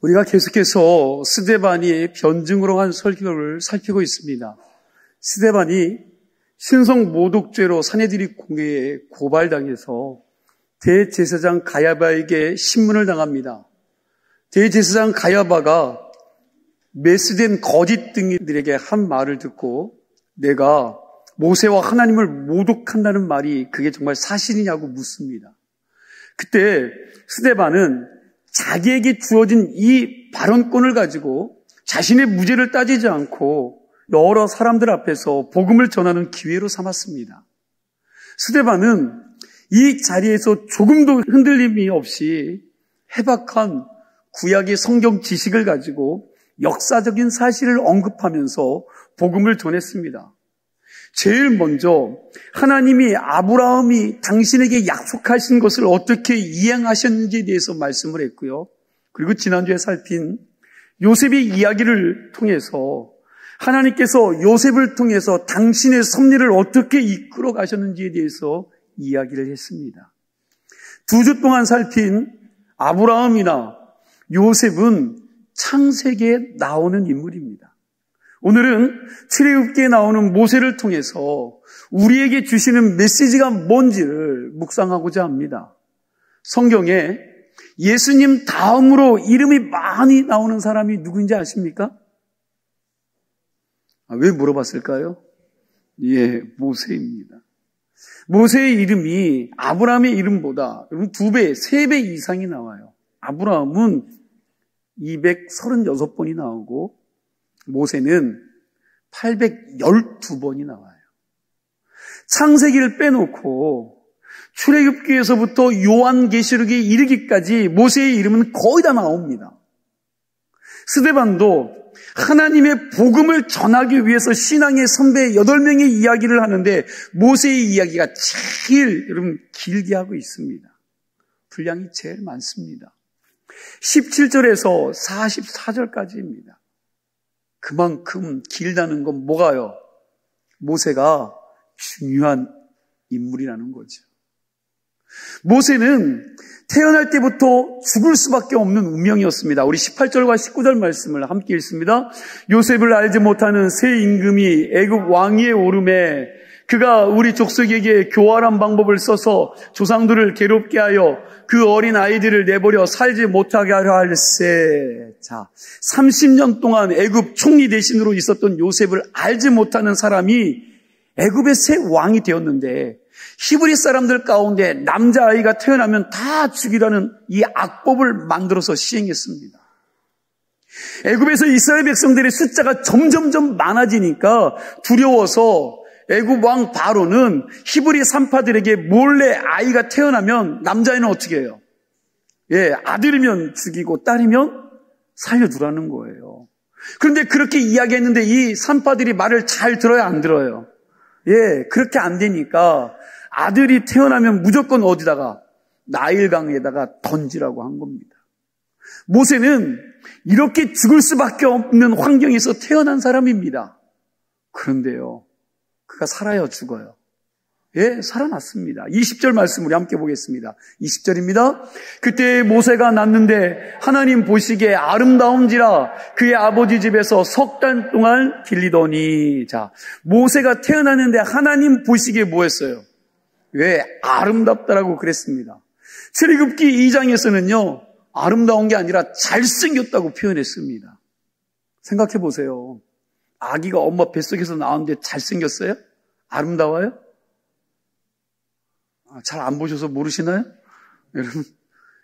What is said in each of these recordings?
우리가 계속해서 스데반이 변증으로 한 설교를 살피고 있습니다. 스데반이 신성 모독죄로 사내들이 공회에 고발당해서 대제사장 가야바에게 신문을 당합니다. 대제사장 가야바가 메스된 거짓 등이들에게 한 말을 듣고 내가 모세와 하나님을 모독한다는 말이 그게 정말 사실이냐고 묻습니다. 그때 스데반은 자기에게 주어진 이 발언권을 가지고 자신의 무죄를 따지지 않고 여러 사람들 앞에서 복음을 전하는 기회로 삼았습니다. 스데반은 이 자리에서 조금도 흔들림이 없이 해박한 구약의 성경 지식을 가지고 역사적인 사실을 언급하면서 복음을 전했습니다. 제일 먼저 하나님이 아브라함이 당신에게 약속하신 것을 어떻게 이행하셨는지에 대해서 말씀을 했고요. 그리고 지난주에 살핀 요셉의 이야기를 통해서 하나님께서 요셉을 통해서 당신의 섭리를 어떻게 이끌어 가셨는지에 대해서 이야기를 했습니다. 2주 동안 살핀 아브라함이나 요셉은 창세기에 나오는 인물입니다. 오늘은 출애굽기에 나오는 모세를 통해서 우리에게 주시는 메시지가 뭔지를 묵상하고자 합니다. 성경에 예수님 다음으로 이름이 많이 나오는 사람이 누구인지 아십니까? 왜 물어봤을까요? 예, 모세입니다. 모세의 이름이 아브라함의 이름보다 2배, 3배 이상이 나와요. 아브라함은 236번이 나오고 모세는 812번이 나와요. 창세기를 빼놓고 출애굽기에서부터 요한계시록에 이르기까지 모세의 이름은 거의 다 나옵니다. 스데반도 하나님의 복음을 전하기 위해서 신앙의 선배 8명의 이야기를 하는데 모세의 이야기가 제일 여러분 길게 하고 있습니다. 분량이 제일 많습니다. 17절에서 44절까지입니다. 그만큼 길다는 건 뭐가요? 모세가 중요한 인물이라는 거죠. 모세는 태어날 때부터 죽을 수밖에 없는 운명이었습니다. 우리 18절과 19절 말씀을 함께 읽습니다. 요셉을 알지 못하는 새 임금이 애굽 왕위에 오르매 그가 우리 족속에게 교활한 방법을 써서 조상들을 괴롭게 하여 그 어린 아이들을 내버려 살지 못하게 하려 할세. 자, 30년 동안 애굽 총리 대신으로 있었던 요셉을 알지 못하는 사람이 애굽의 새 왕이 되었는데 히브리 사람들 가운데 남자아이가 태어나면 다 죽이라는 이 악법을 만들어서 시행했습니다. 애굽에서 이스라엘 백성들의 숫자가 점점점 많아지니까 두려워서 애굽 왕 바로는 히브리 산파들에게 몰래 아이가 태어나면 남자아이는 어떻게 해요? 예, 아들이면 죽이고 딸이면 살려두라는 거예요. 그런데 그렇게 이야기했는데 이 산파들이 말을 잘 들어요, 안 들어요? 예, 그렇게 안 되니까 아들이 태어나면 무조건 어디다가 나일강에다가 던지라고 한 겁니다. 모세는 이렇게 죽을 수밖에 없는 환경에서 태어난 사람입니다. 그런데요, 그가 살아요, 죽어요? 예, 살아났습니다. 20절 말씀 우리 함께 보겠습니다. 20절입니다. 그때 모세가 났는데 하나님 보시기에 아름다운지라 그의 아버지 집에서 3달 동안 길리더니. 자, 모세가 태어났는데 하나님 보시기에 뭐 했어요? 왜? 아름답다라고 그랬습니다. 출애굽기 2장에서는요, 아름다운 게 아니라 잘생겼다고 표현했습니다. 생각해 보세요. 아기가 엄마 뱃속에서 나왔는데 잘생겼어요? 아름다워요? 잘 안 보셔서 모르시나요? 여러분,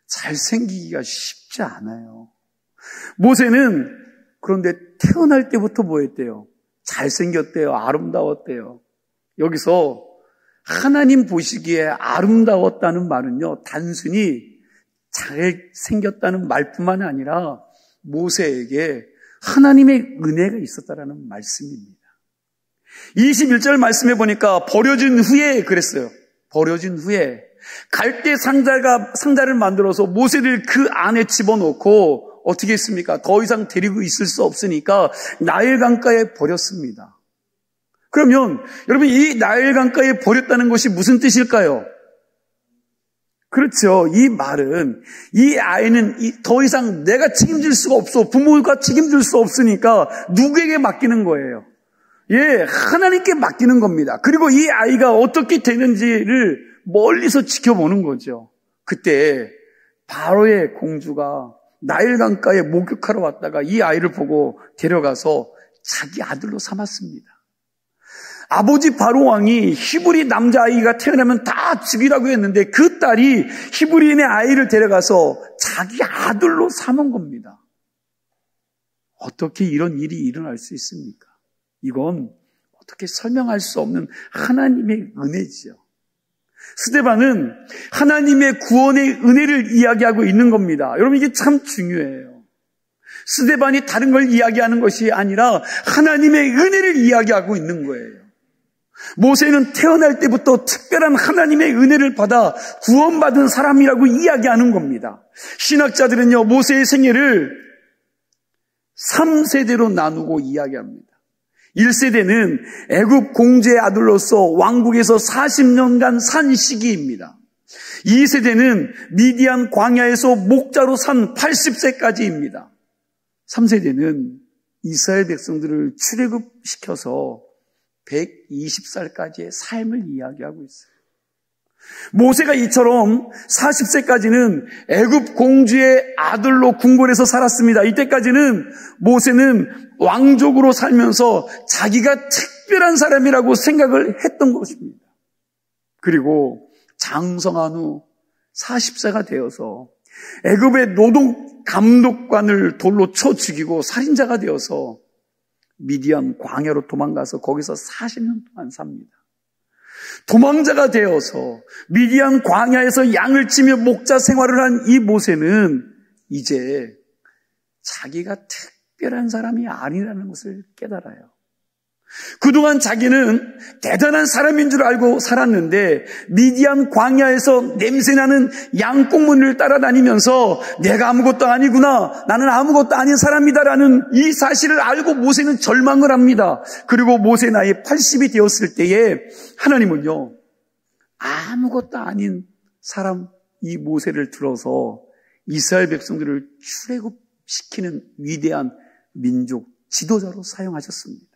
잘생기기가 쉽지 않아요. 모세는 그런데 태어날 때부터 뭐 했대요? 잘생겼대요. 아름다웠대요. 여기서 하나님 보시기에 아름다웠다는 말은요, 단순히 잘생겼다는 말뿐만 아니라 모세에게 하나님의 은혜가 있었다라는 말씀입니다. 21절 말씀해 보니까 버려진 후에 그랬어요. 버려진 후에 갈대 상자를 만들어서 모세를 그 안에 집어넣고 어떻게 했습니까? 더 이상 데리고 있을 수 없으니까 나일 강가에 버렸습니다. 그러면 여러분 이 나일 강가에 버렸다는 것이 무슨 뜻일까요? 그렇죠. 이 말은 이 아이는 더 이상 내가 책임질 수가 없어. 부모가 책임질 수 없으니까 누구에게 맡기는 거예요? 예, 하나님께 맡기는 겁니다. 그리고 이 아이가 어떻게 되는지를 멀리서 지켜보는 거죠. 그때 바로의 공주가 나일 강가에 목욕하러 왔다가 이 아이를 보고 데려가서 자기 아들로 삼았습니다. 아버지 바로 왕이 히브리 남자아이가 태어나면 다 죽이라고 했는데 그 딸이 히브리인의 아이를 데려가서 자기 아들로 삼은 겁니다. 어떻게 이런 일이 일어날 수 있습니까? 이건 어떻게 설명할 수 없는 하나님의 은혜지요. 스데반은 하나님의 구원의 은혜를 이야기하고 있는 겁니다. 여러분 이게 참 중요해요. 스데반이 다른 걸 이야기하는 것이 아니라 하나님의 은혜를 이야기하고 있는 거예요. 모세는 태어날 때부터 특별한 하나님의 은혜를 받아 구원받은 사람이라고 이야기하는 겁니다. 신학자들은요, 모세의 생애를 3세대로 나누고 이야기합니다. 1세대는 애굽 공주의 아들로서 왕국에서 40년간 산 시기입니다. 2세대는 미디안 광야에서 목자로 산 80세까지입니다. 3세대는 이스라엘 백성들을 출애굽시켜서 120살까지의 삶을 이야기하고 있어요. 모세가 이처럼 40세까지는 애굽 공주의 아들로 궁궐에서 살았습니다. 이때까지는 모세는 왕족으로 살면서 자기가 특별한 사람이라고 생각을 했던 것입니다. 그리고 장성한 후 40세가 되어서 애굽의 노동 감독관을 돌로 쳐 죽이고 살인자가 되어서 미디안 광야로 도망가서 거기서 40년 동안 삽니다. 도망자가 되어서 미디안 광야에서 양을 치며 목자 생활을 한 이 모세는 이제 자기가 특별한 사람이 아니라는 것을 깨달아요. 그동안 자기는 대단한 사람인 줄 알고 살았는데 미디안 광야에서 냄새나는 양꽁무니를 따라다니면서 내가 아무것도 아니구나, 나는 아무것도 아닌 사람이다라는 이 사실을 알고 모세는 절망을 합니다. 그리고 모세 나이 80이 되었을 때에 하나님은요, 아무것도 아닌 사람 이 모세를 들어서 이스라엘 백성들을 출애굽시키는 위대한 민족 지도자로 사용하셨습니다.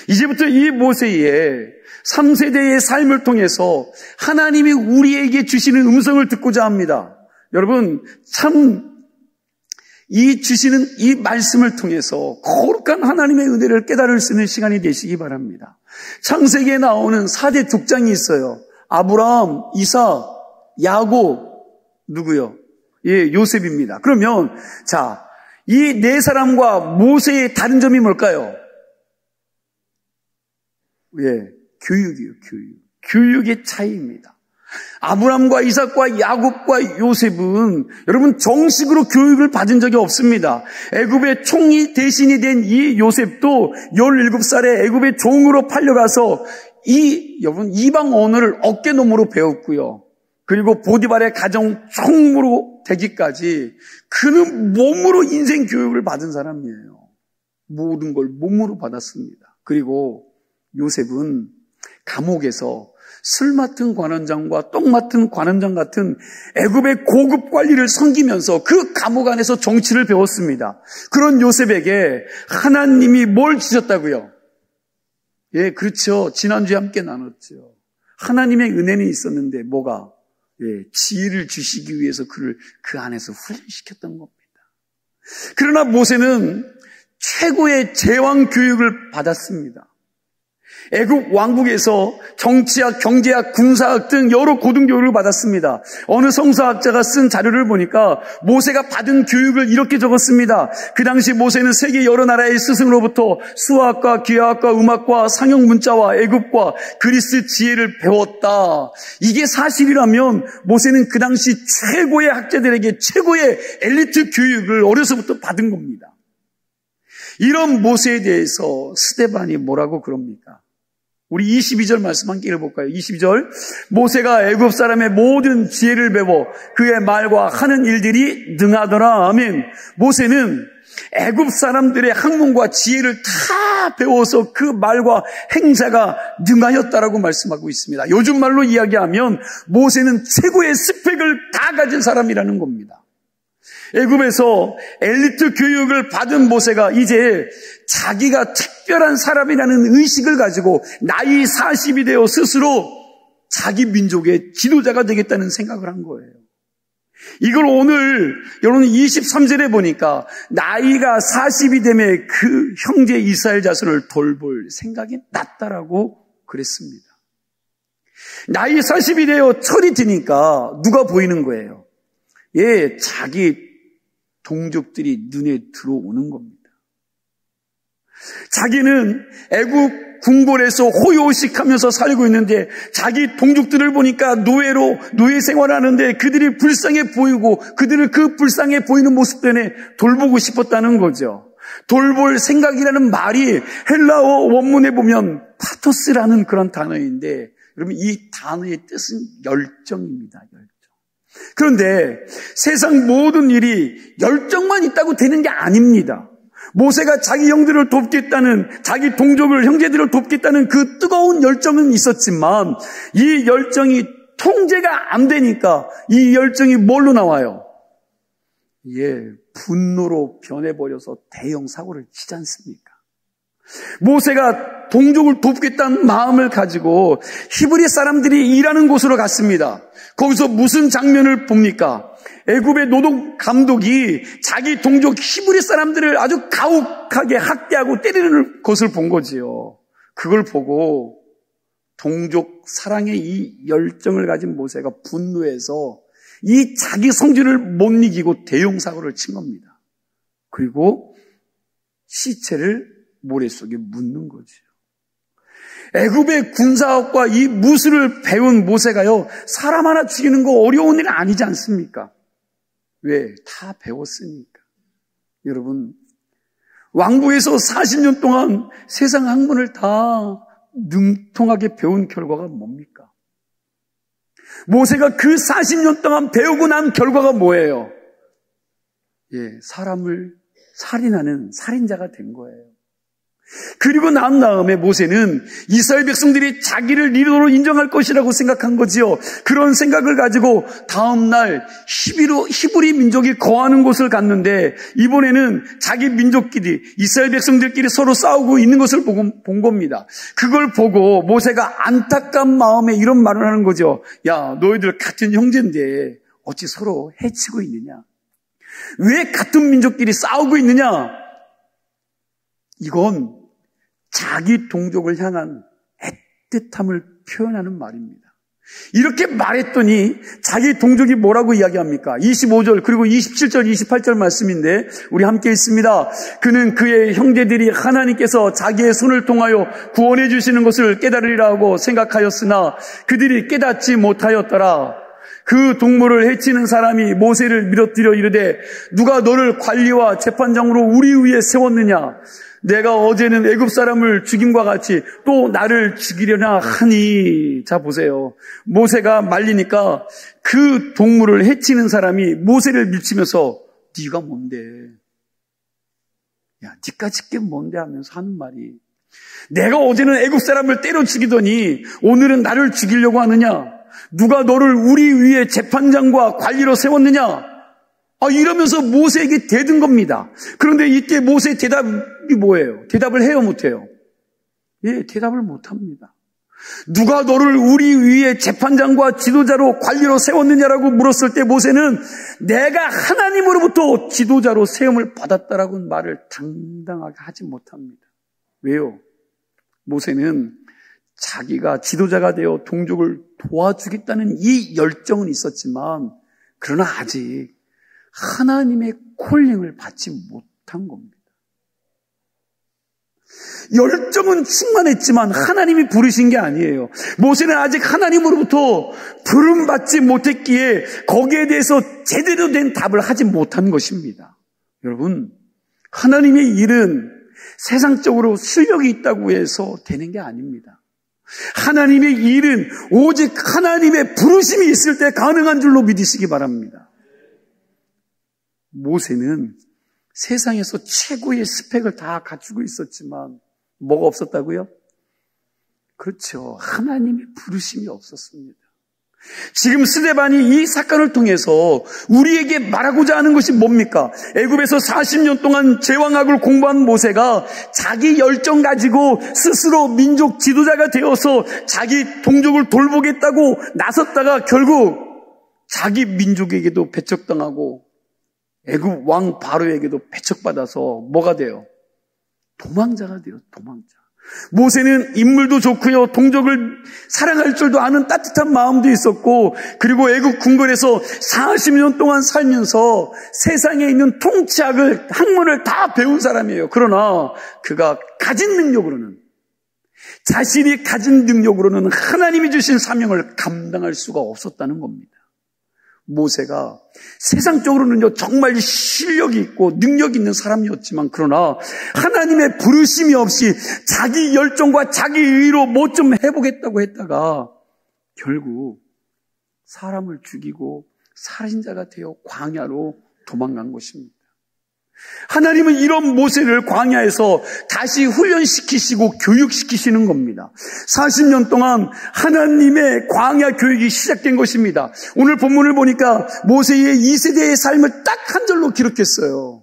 이제부터 이 모세의 3세대의 삶을 통해서 하나님이 우리에게 주시는 음성을 듣고자 합니다. 여러분, 참 이 주시는 이 말씀을 통해서 거룩한 하나님의 은혜를 깨달을 수 있는 시간이 되시기 바랍니다. 창세기에 나오는 4대 족장이 있어요. 아브라함, 이삭, 야곱, 누구요? 예, 요셉입니다. 그러면 자, 이 네 사람과 모세의 다른 점이 뭘까요? 예, 교육이요, 교육. 교육의 차이입니다. 아브람과 이삭과 야곱과 요셉은 여러분 정식으로 교육을 받은 적이 없습니다. 애굽의 총리 대신이 된 이 요셉도 17살에 애굽의 종으로 팔려가서 여러분 이방 언어를 어깨너머로 배웠고요. 그리고 보디발의 가정 총무로 되기까지 그는 몸으로 인생 교육을 받은 사람이에요. 모든 걸 몸으로 받았습니다. 그리고 요셉은 감옥에서 술 맡은 관원장과 똥 맡은 관원장 같은 애굽의 고급 관리를 섬기면서 그 감옥 안에서 정치를 배웠습니다. 그런 요셉에게 하나님이 뭘 주셨다고요? 예, 그렇죠. 지난주에 함께 나눴죠. 하나님의 은혜는 있었는데 뭐가? 예, 지혜를 주시기 위해서 그를 그 안에서 훈련시켰던 겁니다. 그러나 모세는 최고의 제왕 교육을 받았습니다. 애굽 왕국에서 정치학, 경제학, 군사학 등 여러 고등교육을 받았습니다. 어느 성서학자가 쓴 자료를 보니까 모세가 받은 교육을 이렇게 적었습니다. 그 당시 모세는 세계 여러 나라의 스승으로부터 수학과 기하학과 음악과 상형 문자와 애굽과 그리스 지혜를 배웠다. 이게 사실이라면 모세는 그 당시 최고의 학자들에게 최고의 엘리트 교육을 어려서부터 받은 겁니다. 이런 모세에 대해서 스데반이 뭐라고 그럽니까? 우리 22절 말씀 함께 읽어볼까요? 22절. 모세가 애굽 사람의 모든 지혜를 배워 그의 말과 하는 일들이 능하더라. 아멘. 모세는 애굽 사람들의 학문과 지혜를 다 배워서 그 말과 행사가 능하였다라고 말씀하고 있습니다. 요즘 말로 이야기하면 모세는 최고의 스펙을 다 가진 사람이라는 겁니다. 애굽에서 엘리트 교육을 받은 모세가 이제 자기가 특별한 사람이라는 의식을 가지고 나이 40이 되어 스스로 자기 민족의 지도자가 되겠다는 생각을 한 거예요. 이걸 오늘 여러분 23절에 보니까 나이가 40이 되면 그 형제 이스라엘 자손을 돌볼 생각이 났다라고 그랬습니다. 나이 40이 되어 철이 드니까 누가 보이는 거예요? 예, 자기 동족들이 눈에 들어오는 겁니다. 자기는 애굽 궁궐에서 호요식하면서 살고 있는데 자기 동족들을 보니까 노예 생활하는데 그들이 불쌍해 보이고 그들을 그 불쌍해 보이는 모습 때문에 돌보고 싶었다는 거죠. 돌볼 생각이라는 말이 헬라어 원문에 보면 파토스라는 그런 단어인데 여러분 이 단어의 뜻은 열정입니다. 열정. 그런데 세상 모든 일이 열정만 있다고 되는 게 아닙니다. 모세가 자기 형들을 돕겠다는, 자기 동족을, 형제들을 돕겠다는 그 뜨거운 열정은 있었지만 이 열정이 통제가 안 되니까 이 열정이 뭘로 나와요? 예, 분노로 변해버려서 대형 사고를 치지 않습니까? 모세가 동족을 돕겠다는 마음을 가지고 히브리 사람들이 일하는 곳으로 갔습니다. 거기서 무슨 장면을 봅니까? 애굽의 노동 감독이 자기 동족 히브리 사람들을 아주 가혹하게 학대하고 때리는 것을 본 거지요. 그걸 보고 동족 사랑의 이 열정을 가진 모세가 분노해서 이 자기 성질을 못 이기고 대형 사고를 친 겁니다. 그리고 시체를 모래 속에 묻는 거죠. 애굽의 군사학과 이 무술을 배운 모세가요, 사람 하나 죽이는 거 어려운 일 아니지 않습니까? 왜? 다 배웠으니까. 여러분, 왕궁에서 40년 동안 세상 학문을 다 능통하게 배운 결과가 뭡니까? 모세가 그 40년 동안 배우고 난 결과가 뭐예요? 예, 사람을 살인하는 살인자가 된 거예요. 그리고 난 다음에 모세는 이스라엘 백성들이 자기를 리더로 인정할 것이라고 생각한 거지요. 그런 생각을 가지고 다음 날 히브리 민족이 거하는 곳을 갔는데 이번에는 자기 민족끼리 이스라엘 백성들끼리 서로 싸우고 있는 것을 본 겁니다. 그걸 보고 모세가 안타까운 마음에 이런 말을 하는 거죠. 야, 너희들 같은 형제인데 어찌 서로 해치고 있느냐? 왜 같은 민족끼리 싸우고 있느냐? 이건 자기 동족을 향한 애틋함을 표현하는 말입니다. 이렇게 말했더니 자기 동족이 뭐라고 이야기합니까? 25절 그리고 27절 28절 말씀인데 우리 함께 읽습니다. 그는 그의 형제들이 하나님께서 자기의 손을 통하여 구원해 주시는 것을 깨달으리라 하고 생각하였으나 그들이 깨닫지 못하였더라. 그 동물을 해치는 사람이 모세를 밀어뜨려 이르되 누가 너를 관리와 재판장으로 우리 위에 세웠느냐? 내가 어제는 애굽 사람을 죽임과 같이 또 나를 죽이려나 하니. 자 보세요. 모세가 말리니까 그 동물을 해치는 사람이 모세를 밀치면서 네가 뭔데? 야, 니까짓 게 뭔데 하면서 하는 말이 내가 어제는 애굽 사람을 때려 죽이더니 오늘은 나를 죽이려고 하느냐? 누가 너를 우리 위에 재판장과 관리로 세웠느냐? 이러면서 모세에게 대든 겁니다. 그런데 이때 모세의 대답이 뭐예요? 대답을 해요, 못해요? 예, 대답을 못합니다. 누가 너를 우리 위에 재판장과 지도자로 관리로 세웠느냐라고 물었을 때 모세는 내가 하나님으로부터 지도자로 세움을 받았다라고 말을 당당하게 하지 못합니다. 왜요? 모세는 자기가 지도자가 되어 동족을 도와주겠다는 이 열정은 있었지만 그러나 아직 하나님의 콜링을 받지 못한 겁니다. 열정은 충만했지만 하나님이 부르신 게 아니에요. 모세는 아직 하나님으로부터 부름받지 못했기에 거기에 대해서 제대로 된 답을 하지 못한 것입니다. 여러분, 하나님의 일은 세상적으로 실력이 있다고 해서 되는 게 아닙니다. 하나님의 일은 오직 하나님의 부르심이 있을 때 가능한 줄로 믿으시기 바랍니다. 모세는 세상에서 최고의 스펙을 다 갖추고 있었지만 뭐가 없었다고요? 그렇죠. 하나님의 부르심이 없었습니다. 지금 스데반이 이 사건을 통해서 우리에게 말하고자 하는 것이 뭡니까? 애굽에서 40년 동안 제왕학을 공부한 모세가 자기 열정 가지고 스스로 민족 지도자가 되어서 자기 동족을 돌보겠다고 나섰다가 결국 자기 민족에게도 배척당하고 애굽 왕 바로에게도 배척받아서 뭐가 돼요? 도망자가 돼요. 도망자. 모세는 인물도 좋고요, 동족을 사랑할 줄도 아는 따뜻한 마음도 있었고, 그리고 애굽 궁궐에서 40년 동안 살면서 세상에 있는 통치학을, 학문을 다 배운 사람이에요. 그러나 그가 가진 능력으로는, 자신이 가진 능력으로는 하나님이 주신 사명을 감당할 수가 없었다는 겁니다. 모세가 세상적으로는요 정말 실력이 있고 능력이 있는 사람이었지만, 그러나 하나님의 부르심이 없이 자기 열정과 자기 의로 뭐 좀 해보겠다고 했다가 결국 사람을 죽이고 살인자가 되어 광야로 도망간 것입니다. 하나님은 이런 모세를 광야에서 다시 훈련시키시고 교육시키시는 겁니다. 40년 동안 하나님의 광야 교육이 시작된 것입니다. 오늘 본문을 보니까 모세의 2세대의 삶을 딱 한 절로 기록했어요.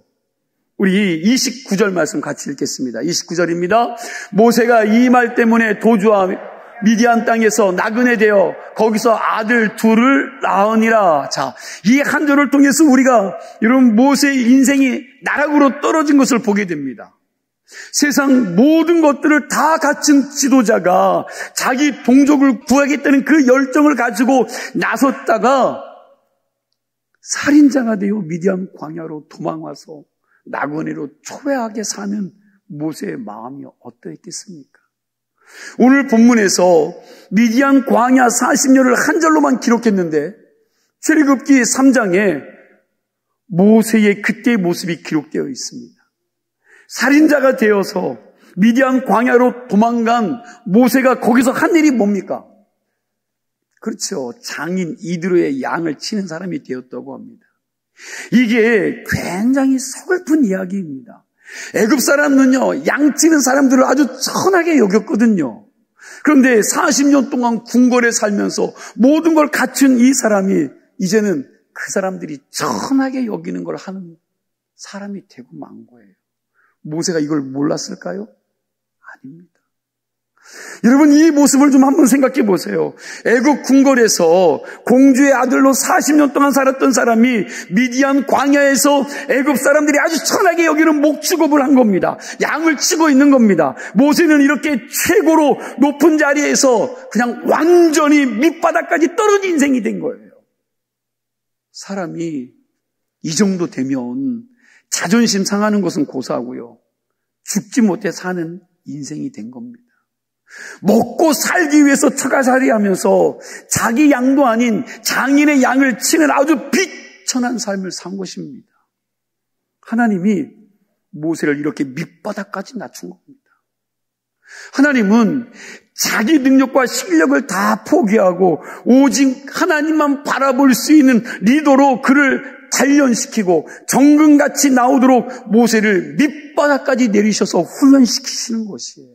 우리 29절 말씀 같이 읽겠습니다. 29절입니다. 모세가 이 말 때문에 도주와 미디안 땅에서 나그네 되어 거기서 아들 둘을 낳으니라. 자, 이 한 절을 통해서 우리가 이런 모세의 인생이 나락으로 떨어진 것을 보게 됩니다. 세상 모든 것들을 다 갖춘 지도자가 자기 동족을 구하겠다는 그 열정을 가지고 나섰다가 살인자가 되어 미디안 광야로 도망와서 나그네로 초라하게 사는 모세의 마음이 어떠했겠습니까? 오늘 본문에서 미디안 광야 40년을 한 절로만 기록했는데 출애굽기 3장에 모세의 그때의 모습이 기록되어 있습니다. 살인자가 되어서 미디안 광야로 도망간 모세가 거기서 한 일이 뭡니까? 그렇죠. 장인 이드로의 양을 치는 사람이 되었다고 합니다. 이게 굉장히 서글픈 이야기입니다. 애굽 사람은요, 양치는 사람들을 아주 천하게 여겼거든요. 그런데 40년 동안 궁궐에 살면서 모든 걸 갖춘 이 사람이 이제는 그 사람들이 천하게 여기는 걸 하는 사람이 되고 만 거예요. 모세가 이걸 몰랐을까요? 아닙니다. 여러분, 이 모습을 좀 한번 생각해 보세요. 애굽 궁궐에서 공주의 아들로 40년 동안 살았던 사람이 미디안 광야에서 애굽 사람들이 아주 천하게 여기는 목축업을 한 겁니다. 양을 치고 있는 겁니다. 모세는 이렇게 최고로 높은 자리에서 그냥 완전히 밑바닥까지 떨어진 인생이 된 거예요. 사람이 이 정도 되면 자존심 상하는 것은 고사하고요, 죽지 못해 사는 인생이 된 겁니다. 먹고 살기 위해서 처가살이하면서 자기 양도 아닌 장인의 양을 치는 아주 비천한 삶을 산 것입니다. 하나님이 모세를 이렇게 밑바닥까지 낮춘 겁니다. 하나님은 자기 능력과 실력을 다 포기하고 오직 하나님만 바라볼 수 있는 리더로 그를 단련시키고 정금같이 나오도록 모세를 밑바닥까지 내리셔서 훈련시키시는 것이에요.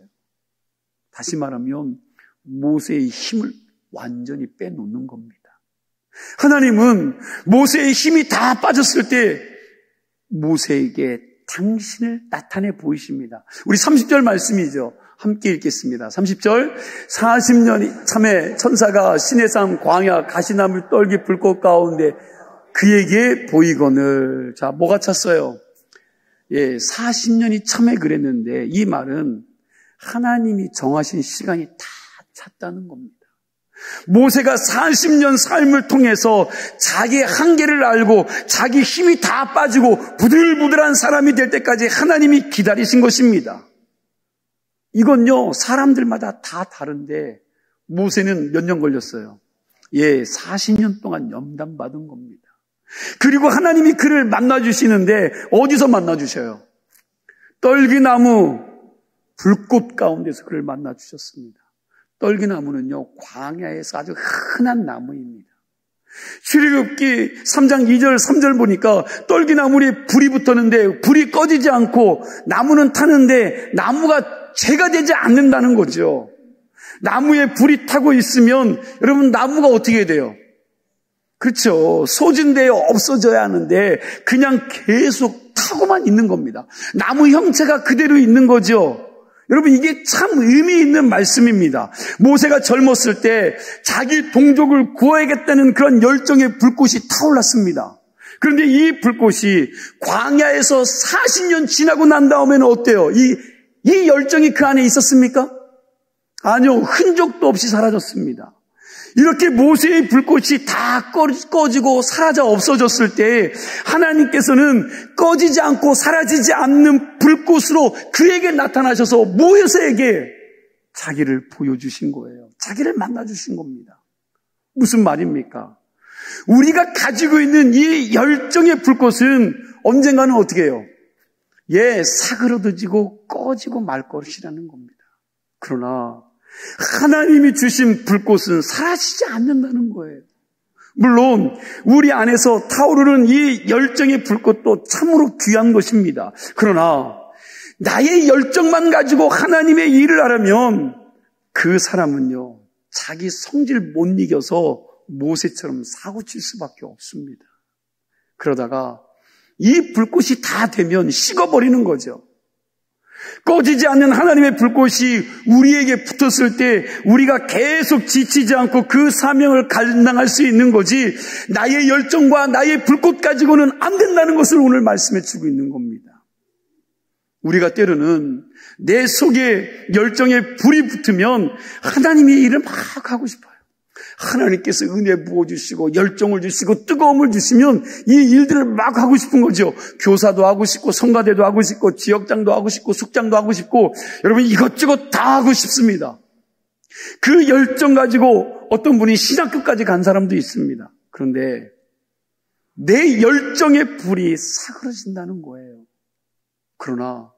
다시 말하면 모세의 힘을 완전히 빼놓는 겁니다. 하나님은 모세의 힘이 다 빠졌을 때 모세에게 당신을 나타내 보이십니다. 우리 30절 말씀이죠. 함께 읽겠습니다. 30절. 40년이 참에 천사가 시내산 광야 가시나물 떨기 불꽃 가운데 그에게 보이거늘. 자, 뭐가 찼어요? 40년이 참에 그랬는데 이 말은 하나님이 정하신 시간이 다 찼다는 겁니다. 모세가 40년 삶을 통해서 자기의 한계를 알고 자기 힘이 다 빠지고 부들부들한 사람이 될 때까지 하나님이 기다리신 것입니다. 이건요, 사람들마다 다 다른데 모세는 몇 년 걸렸어요? 40년 동안 염담받은 겁니다. 그리고 하나님이 그를 만나주시는데 어디서 만나주셔요? 떨기나무 불꽃 가운데서 그를 만나주셨습니다. 떨기나무는요, 광야에서 아주 흔한 나무입니다. 출애굽기 3장 2절 3절 보니까 떨기나무에 불이 붙었는데 불이 꺼지지 않고 나무는 타는데 나무가 재가 되지 않는다는 거죠. 나무에 불이 타고 있으면 여러분 나무가 어떻게 돼요? 그렇죠. 소진되어 없어져야 하는데 그냥 계속 타고만 있는 겁니다. 나무 형체가 그대로 있는 거죠. 여러분 이게 참 의미 있는 말씀입니다. 모세가 젊었을 때 자기 동족을 구해야겠다는 그런 열정의 불꽃이 타올랐습니다. 그런데 이 불꽃이 광야에서 40년 지나고 난 다음에는 어때요? 이 열정이 그 안에 있었습니까? 아니요. 흔적도 없이 사라졌습니다. 이렇게 모세의 불꽃이 다 꺼지고 사라져 없어졌을 때 하나님께서는 꺼지지 않고 사라지지 않는 불꽃으로 그에게 나타나셔서 모세에게 자기를 보여주신 거예요. 자기를 만나주신 겁니다. 무슨 말입니까? 우리가 가지고 있는 이 열정의 불꽃은 언젠가는 어떻게 해요? 사그러들지고 꺼지고 말 것이라는 겁니다. 그러나 하나님이 주신 불꽃은 사라지지 않는다는 거예요. 물론 우리 안에서 타오르는 이 열정의 불꽃도 참으로 귀한 것입니다. 그러나 나의 열정만 가지고 하나님의 일을 하려면 그 사람은요, 자기 성질 못 이겨서 모세처럼 사고칠 수밖에 없습니다. 그러다가 이 불꽃이 다 되면 식어버리는 거죠. 꺼지지 않는 하나님의 불꽃이 우리에게 붙었을 때 우리가 계속 지치지 않고 그 사명을 감당할 수 있는 거지, 나의 열정과 나의 불꽃 가지고는 안 된다는 것을 오늘 말씀해 주고 있는 겁니다. 우리가 때로는 내 속에 열정에 불이 붙으면 하나님의 일을 막 하고 싶어요. 하나님께서 은혜 부어주시고 열정을 주시고 뜨거움을 주시면 이 일들을 막 하고 싶은 거죠. 교사도 하고 싶고 성가대도 하고 싶고 지역장도 하고 싶고 숙장도 하고 싶고 여러분 이것저것 다 하고 싶습니다. 그 열정 가지고 어떤 분이 신학교까지 간 사람도 있습니다. 그런데 내 열정의 불이 사그러진다는 거예요. 그러나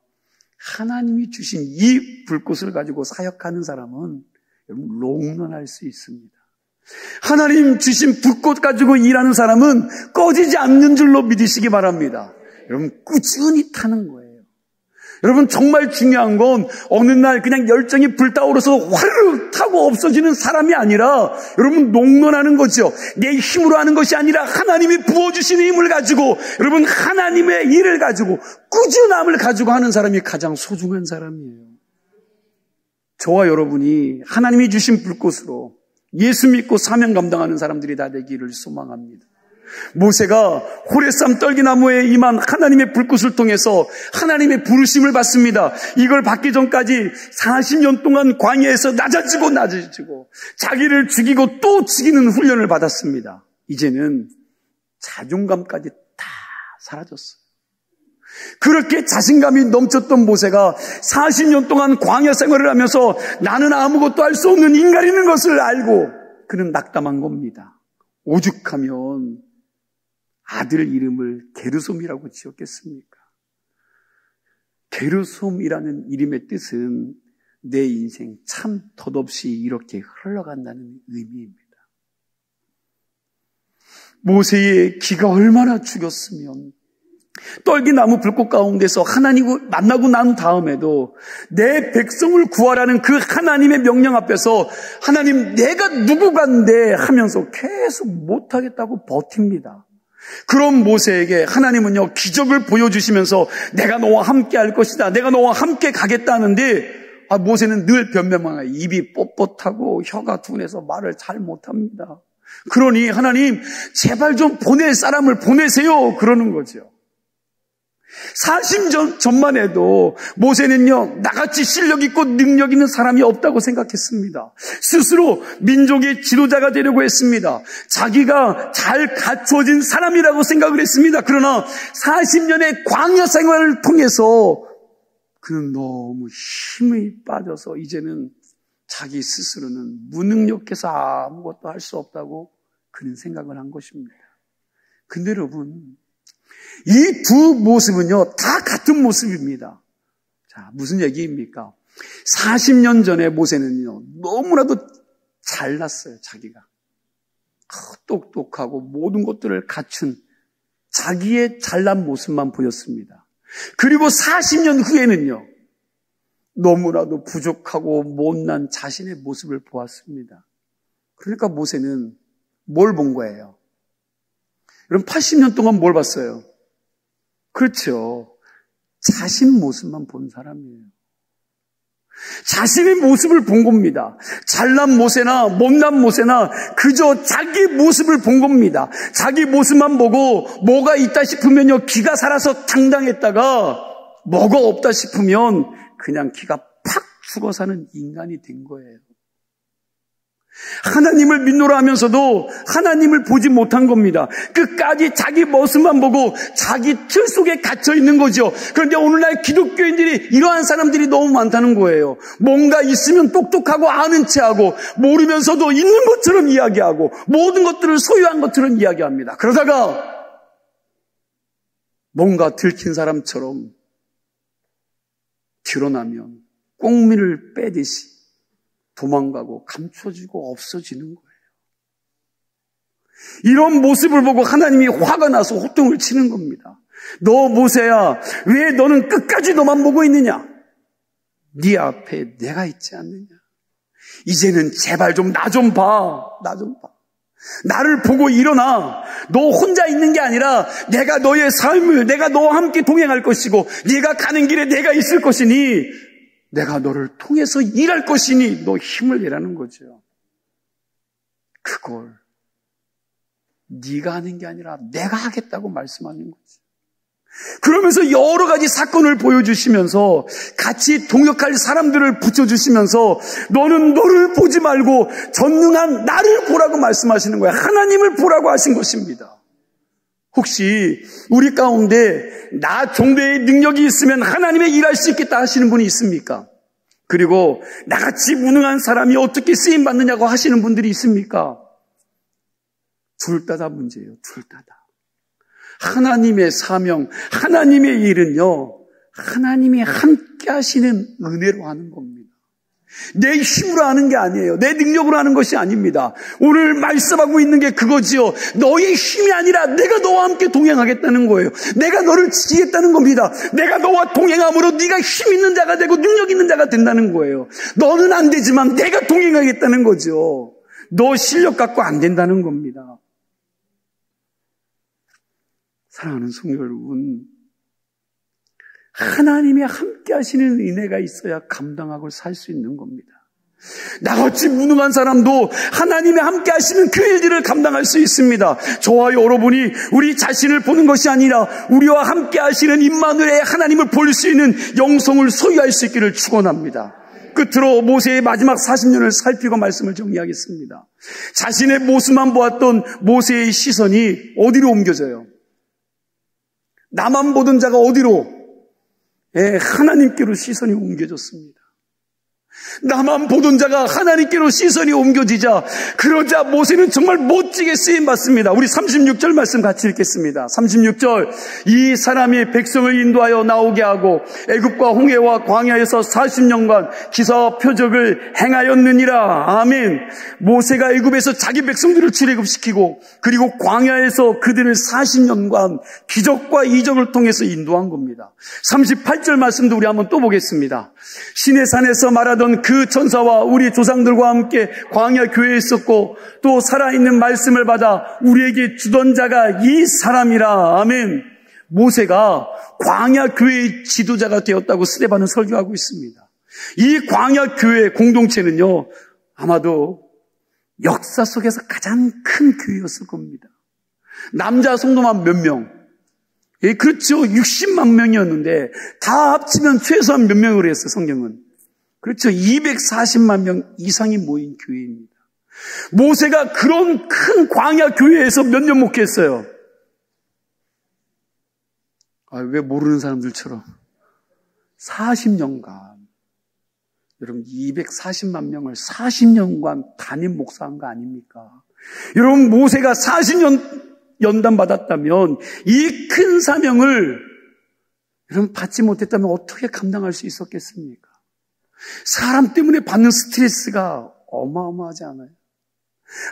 하나님이 주신 이 불꽃을 가지고 사역하는 사람은 여러분 롱런할 수 있습니다. 하나님 주신 불꽃 가지고 일하는 사람은 꺼지지 않는 줄로 믿으시기 바랍니다. 여러분 꾸준히 타는 거예요. 여러분 정말 중요한 건 어느 날 그냥 열정이 불타오르서 화르르 타고 없어지는 사람이 아니라 여러분 농론하는 거죠. 내 힘으로 하는 것이 아니라 하나님이 부어주신 힘을 가지고 여러분 하나님의 일을 가지고 꾸준함을 가지고 하는 사람이 가장 소중한 사람이에요. 저와 여러분이 하나님이 주신 불꽃으로 예수 믿고 사명 감당하는 사람들이 다 되기를 소망합니다. 모세가 호레산 떨기나무에 임한 하나님의 불꽃을 통해서 하나님의 부르심을 받습니다. 이걸 받기 전까지 40년 동안 광야에서 낮아지고 자기를 죽이고 또 죽이는 훈련을 받았습니다. 이제는 자존감까지 다 사라졌어요. 그렇게 자신감이 넘쳤던 모세가 40년 동안 광야 생활을 하면서 나는 아무것도 할 수 없는 인간이라는 것을 알고 그는 낙담한 겁니다. 오죽하면 아들 이름을 게르솜이라고 지었겠습니까? 게르솜이라는 이름의 뜻은 내 인생 참 덧없이 이렇게 흘러간다는 의미입니다. 모세의 기가 얼마나 죽였으면 떨기나무 불꽃 가운데서 하나님을 만나고 난 다음에도 내 백성을 구하라는 그 하나님의 명령 앞에서 하나님 내가 누구간데 하면서 계속 못하겠다고 버팁니다. 그런 모세에게 하나님은요 기적을 보여주시면서 내가 너와 함께 할 것이다, 내가 너와 함께 가겠다는데 모세는 늘 변명만 해요. 입이 뻣뻣하고 혀가 둔해서 말을 잘 못합니다. 그러니 하나님 제발 좀 보낼 사람을 보내세요 그러는 거죠. 40년 전만 해도 모세는요 나같이 실력 있고 능력 있는 사람이 없다고 생각했습니다. 스스로 민족의 지도자가 되려고 했습니다. 자기가 잘 갖춰진 사람이라고 생각을 했습니다. 그러나 40년의 광야 생활을 통해서 그는 너무 힘이 빠져서 이제는 자기 스스로는 무능력해서 아무것도 할 수 없다고 그는 생각을 한 것입니다. 근데 여러분 이 두 모습은요 다 같은 모습입니다. 자, 무슨 얘기입니까? 40년 전에 모세는요 너무나도 잘났어요. 자기가 똑똑하고 모든 것들을 갖춘 자기의 잘난 모습만 보였습니다. 그리고 40년 후에는요, 너무나도 부족하고 못난 자신의 모습을 보았습니다. 그러니까 모세는 뭘 본 거예요? 여러분 80년 동안 뭘 봤어요? 그렇죠. 자신 모습만 본 사람이에요. 자신의 모습을 본 겁니다. 잘난 모세나 못난 모세나 그저 자기 모습을 본 겁니다. 자기 모습만 보고 뭐가 있다 싶으면요, 기가 살아서 당당했다가 뭐가 없다 싶으면 그냥 기가 팍 죽어 사는 인간이 된 거예요. 하나님을 믿노라 하면서도 하나님을 보지 못한 겁니다. 끝까지 자기 모습만 보고 자기 틀 속에 갇혀 있는 거죠. 그런데 오늘날 기독교인들이 이러한 사람들이 너무 많다는 거예요. 뭔가 있으면 똑똑하고 아는 체하고 모르면서도 있는 것처럼 이야기하고 모든 것들을 소유한 것처럼 이야기합니다. 그러다가 뭔가 들킨 사람처럼 드러나면 꽁미를 빼듯이 도망가고 감춰지고 없어지는 거예요. 이런 모습을 보고 하나님이 화가 나서 호통을 치는 겁니다. 너 모세야, 왜 너는 끝까지 너만 보고 있느냐? 네 앞에 내가 있지 않느냐? 이제는 제발 좀 나 좀 봐. 나 좀 봐. 나를 보고 일어나. 너 혼자 있는 게 아니라 내가 너의 삶을, 내가 너와 함께 동행할 것이고 네가 가는 길에 내가 있을 것이니 내가 너를 통해서 일할 것이니 너 힘을 내라는 거죠. 그걸 네가 하는 게 아니라 내가 하겠다고 말씀하는 거죠. 그러면서 여러 가지 사건을 보여주시면서 같이 동역할 사람들을 붙여주시면서 너는 너를 보지 말고 전능한 나를 보라고 말씀하시는 거예요. 하나님을 보라고 하신 것입니다. 혹시 우리 가운데 나 정도의 능력이 있으면 하나님의 일할 수 있겠다 하시는 분이 있습니까? 그리고 나같이 무능한 사람이 어떻게 쓰임받느냐고 하시는 분들이 있습니까? 둘 다다 문제예요. 둘 다다. 하나님의 사명, 하나님의 일은요, 하나님이 함께 하시는 은혜로 하는 겁니다. 내 힘으로 하는 게 아니에요. 내 능력으로 하는 것이 아닙니다. 오늘 말씀하고 있는 게 그거지요. 너의 힘이 아니라 내가 너와 함께 동행하겠다는 거예요. 내가 너를 지키겠다는 겁니다. 내가 너와 동행함으로 네가 힘 있는 자가 되고 능력 있는 자가 된다는 거예요. 너는 안 되지만 내가 동행하겠다는 거죠. 너 실력 갖고 안 된다는 겁니다. 사랑하는 성도 여러분, 하나님이 함께 하시는 은혜가 있어야 감당하고 살 수 있는 겁니다. 나같이 무능한 사람도 하나님이 함께 하시는 그 일들을 감당할 수 있습니다. 저와 여러분이 우리 자신을 보는 것이 아니라 우리와 함께 하시는 임마누엘의 하나님을 볼 수 있는 영성을 소유할 수 있기를 축원합니다. 끝으로 모세의 마지막 40년을 살피고 말씀을 정리하겠습니다. 자신의 모습만 보았던 모세의 시선이 어디로 옮겨져요? 나만 보던 자가 어디로? 하나님께로 시선이 옮겨졌습니다. 나만 보던 자가 하나님께로 시선이 옮겨지자 그러자 모세는 정말 멋지게 쓰임받습니다. 우리 36절 말씀 같이 읽겠습니다. 36절 이 사람이 백성을 인도하여 나오게 하고 애굽과 홍해와 광야에서 40년간 기사와 표적을 행하였느니라. 아멘. 모세가 애굽에서 자기 백성들을 출애굽시키고 그리고 광야에서 그들을 40년간 기적과 이적을 통해서 인도한 겁니다. 38절 말씀도 우리 한번 또 보겠습니다. 시내산에서 말하던 그 천사와 우리 조상들과 함께 광야 교회에 있었고 또 살아있는 말씀을 받아 우리에게 주던 자가 이 사람이라. 아멘. 모세가 광야 교회의 지도자가 되었다고 스데반은 설교하고 있습니다. 이 광야 교회 공동체는요, 아마도 역사 속에서 가장 큰 교회였을 겁니다. 남자 성도만 몇 명? 그렇죠. 60만 명이었는데 다 합치면 최소한 몇 명으로 했어요, 성경은. 그렇죠. 240만 명 이상이 모인 교회입니다. 모세가 그런 큰 광야 교회에서 몇 년 목회했어요? 왜 모르는 사람들처럼 40년간. 여러분 240만 명을 40년간 담임 목사한 거 아닙니까? 여러분 모세가 40년 연단 받았다면 이 큰 사명을 여러분 받지 못했다면 어떻게 감당할 수 있었겠습니까? 사람 때문에 받는 스트레스가 어마어마하지 않아요?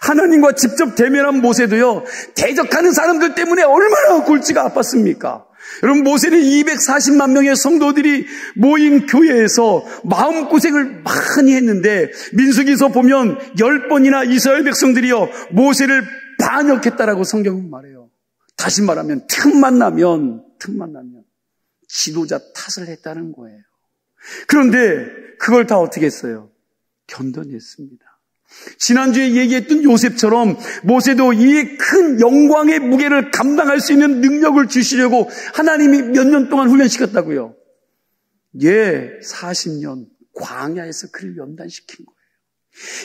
하나님과 직접 대면한 모세도요, 대적하는 사람들 때문에 얼마나 골치가 아팠습니까? 여러분, 모세는 240만 명의 성도들이 모인 교회에서 마음고생을 많이 했는데, 민수기서 보면 10번이나 이스라엘 백성들이요, 모세를 반역했다라고 성경은 말해요. 다시 말하면 틈만 나면 지도자 탓을 했다는 거예요. 그런데 그걸 다 어떻게 했어요? 견뎌냈습니다. 지난주에 얘기했던 요셉처럼 모세도 이 큰 영광의 무게를 감당할 수 있는 능력을 주시려고 하나님이 몇 년 동안 훈련시켰다고요. 40년 광야에서 그를 연단시킨 거예요.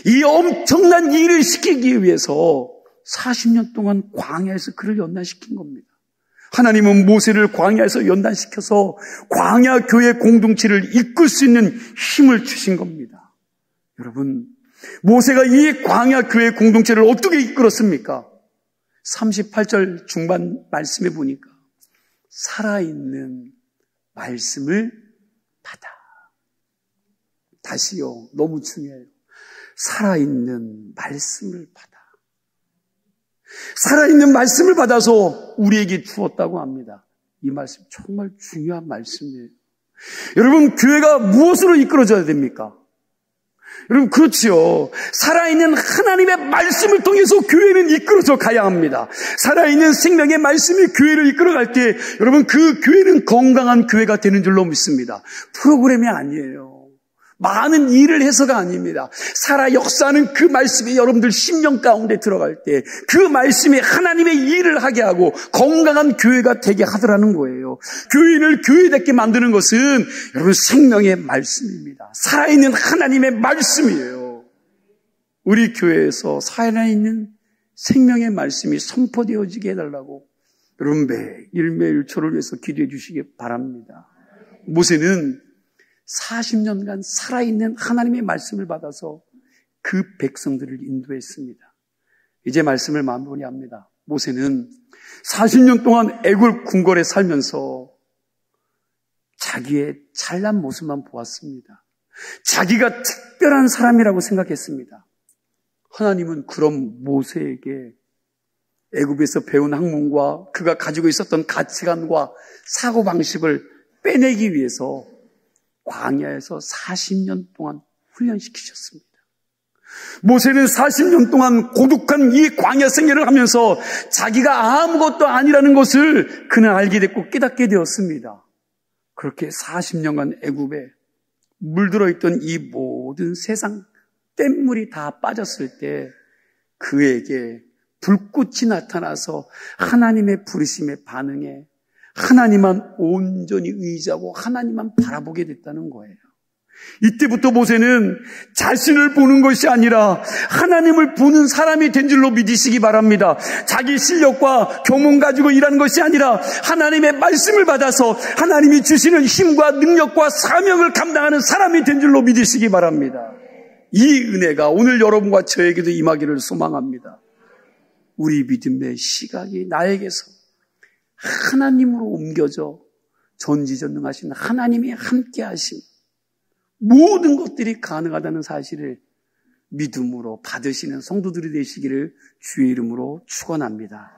이 엄청난 일을 시키기 위해서 40년 동안 광야에서 그를 연단시킨 겁니다. 하나님은 모세를 광야에서 연단시켜서 광야 교회 공동체를 이끌 수 있는 힘을 주신 겁니다. 여러분, 모세가 이 광야 교회 공동체를 어떻게 이끌었습니까? 38절 중반 말씀에 보니까 살아있는 말씀을 받아. 다시요, 너무 중요해요. 살아있는 말씀을 받아. 살아있는 말씀을 받아서 우리에게 주었다고 합니다. 이 말씀 정말 중요한 말씀이에요. 여러분, 교회가 무엇으로 이끌어져야 됩니까? 여러분, 그렇지요. 살아있는 하나님의 말씀을 통해서 교회는 이끌어져 가야 합니다. 살아있는 생명의 말씀이 교회를 이끌어갈 때 여러분, 그 교회는 건강한 교회가 되는 줄로 믿습니다. 프로그램이 아니에요. 많은 일을 해서가 아닙니다. 살아 역사하는 그 말씀이 여러분들 심령 가운데 들어갈 때 그 말씀이 하나님의 일을 하게 하고 건강한 교회가 되게 하더라는 거예요. 교인을 교회답게 만드는 것은 여러분 생명의 말씀입니다. 살아있는 하나님의 말씀이에요. 우리 교회에서 살아있는 생명의 말씀이 선포되어지게 해달라고 여러분 매일매일 저를 위해서 기도해 주시기 바랍니다. 모세는 40년간 살아있는 하나님의 말씀을 받아서 그 백성들을 인도했습니다. 이제 말씀을 마무리합니다. 모세는 40년 동안 애굽 궁궐에 살면서 자기의 잘난 모습만 보았습니다. 자기가 특별한 사람이라고 생각했습니다. 하나님은 그런 모세에게 애굽에서 배운 학문과 그가 가지고 있었던 가치관과 사고방식을 빼내기 위해서 광야에서 40년 동안 훈련시키셨습니다. 모세는 40년 동안 고독한 이 광야 생애를 하면서 자기가 아무것도 아니라는 것을 그는 알게 됐고 깨닫게 되었습니다. 그렇게 40년간 애굽에 물들어 있던 이 모든 세상 뗏물이 다 빠졌을 때 그에게 불꽃이 나타나서 하나님의 부르심에 반응해 하나님만 온전히 의지하고 하나님만 바라보게 됐다는 거예요. 이때부터 모세는 자신을 보는 것이 아니라 하나님을 보는 사람이 된 줄로 믿으시기 바랍니다. 자기 실력과 교문 가지고 일하는 것이 아니라 하나님의 말씀을 받아서 하나님이 주시는 힘과 능력과 사명을 감당하는 사람이 된 줄로 믿으시기 바랍니다. 이 은혜가 오늘 여러분과 저에게도 임하기를 소망합니다. 우리 믿음의 시각이 나에게서 하나님으로 옮겨져 전지전능하신 하나님이 함께 하심 모든 것들이 가능하다는 사실을 믿음으로 받으시는 성도들이 되시기를 주의 이름으로 축원합니다.